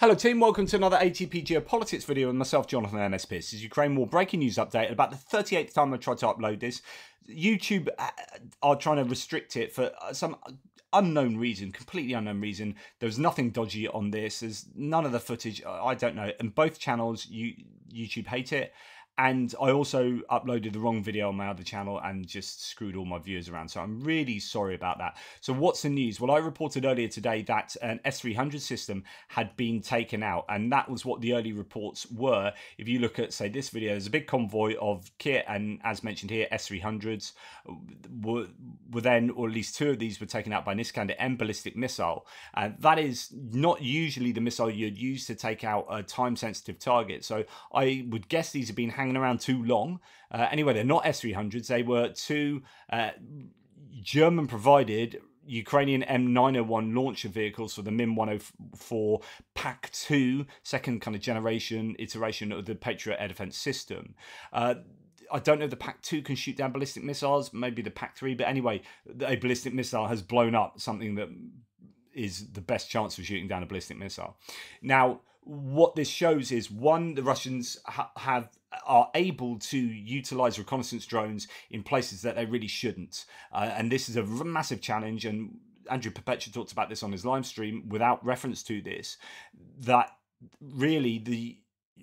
Hello team, welcome to another ATP Geopolitics video with myself, Jonathan NS Pierce. This is Ukraine War breaking news update. About the 38th time I tried to upload this. YouTube are trying to restrict it for some unknown reason, completely unknown reason. There's nothing dodgy on this. There's none of the footage, I don't know. And both channels, YouTube hate it. And I also uploaded the wrong video on my other channel and just screwed all my viewers around. So I'm really sorry about that. So what's the news? Well, I reported earlier today that an S300 system had been taken out. And that was what the early reports were. If you look at, say, this video, there's a big convoy of kit. And as mentioned here, S300s were then, or at least two of these were taken out by an Iskander M ballistic missile. And that is not usually the missile you'd use to take out a time-sensitive target. So I would guess these have been hanging around too long. Anyway, they're not S300s. They were two German-provided Ukrainian M901 launcher vehicles for the MIM-104 PAC-2, second kind of generation iteration of the Patriot air defense system. I don't know if the PAC-2 can shoot down ballistic missiles, maybe the PAC-3, but anyway, a ballistic missile has blown up something that is the best chance of shooting down a ballistic missile. Now, what this shows is, one, the Russians are able to utilize reconnaissance drones in places that they really shouldn't. And this is a massive challenge. And Andrew Patriot talked about this on his live stream without reference to this, that really the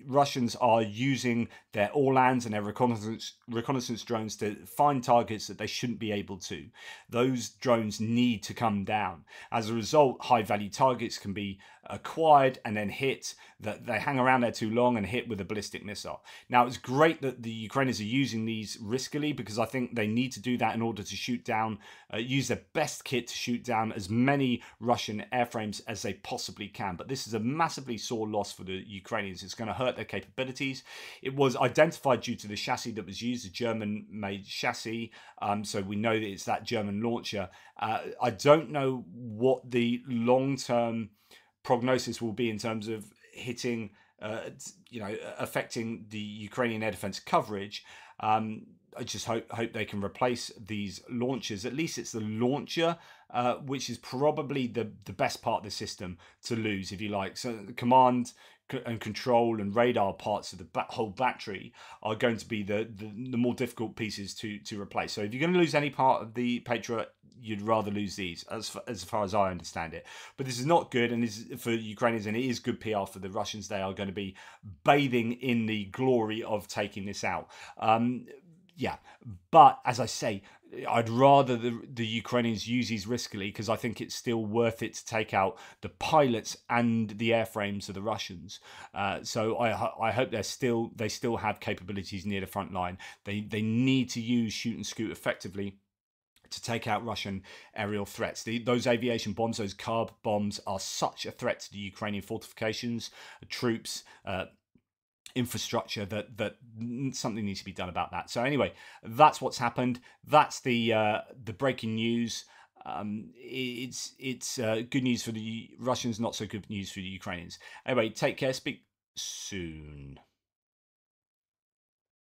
Russians are using their all-lands and their reconnaissance drones to find targets that they shouldn't be able to. Those drones need to come down. As a result, high-value targets can be acquired and then hit, that they hang around there too long and hit with a ballistic missile. Now, it's great that the Ukrainians are using these riskily, because I think they need to do that in order to shoot down, use their best kit to shoot down as many Russian airframes as they possibly can. But this is a massively sore loss for the Ukrainians. It's going to hurt their capabilities. It was identified due to the chassis that was used, a German-made chassis, so we know that it's that German launcher. I don't know what the long-term prognosis will be in terms of hitting, affecting the Ukrainian air defense coverage. I just hope they can replace these launchers. At least it's the launcher, which is probably the best part of the system to lose, if you like. So the command and control and radar parts of the whole battery are going to be the more difficult pieces to replace. So if you're going to lose any part of the Patriot, you'd rather lose these, as far as I understand it. But this is not good, and is for Ukrainians, and it is good PR for the Russians. They are going to be bathing in the glory of taking this out. Yeah, but as I say, I'd rather the Ukrainians use these riskily, because I think it's still worth it to take out the pilots and the airframes of the Russians. So I hope they still have capabilities near the front line. They need to use shoot and scoot effectively to take out Russian aerial threats. Those aviation bombs, those carb bombs, are such a threat to the Ukrainian fortifications, troops, infrastructure, that something needs to be done about that. So anyway, that's what's happened. That's the breaking news. It's good news for the Russians, not so good news for the Ukrainians. Anyway, take care. Speak soon.